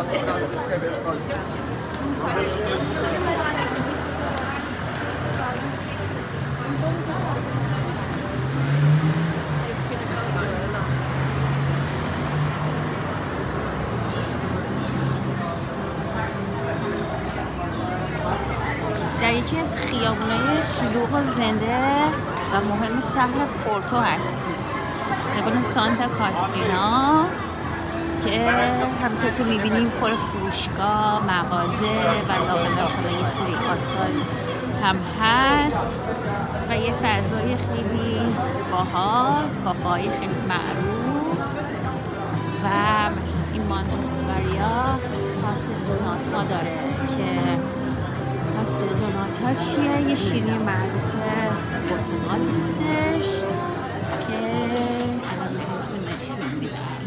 در یکی از خیابونای شلوغ و زنده و مهم شهر پورتو هستیم، خیابون سانتا کاترینا که همونطور که میبینیم پر فروشگاه، مغازه و لااقل شما یه سری آثار هم هست و یه فضای خیلی باحال، کافه‌های خیلی معروف و مثلا این مانتو بولگاریا پاست دونات ها داره که پاست دونات ها چیه؟ یه شیرینی معروف پرتغال هستش که الان بهتون نشون میدم.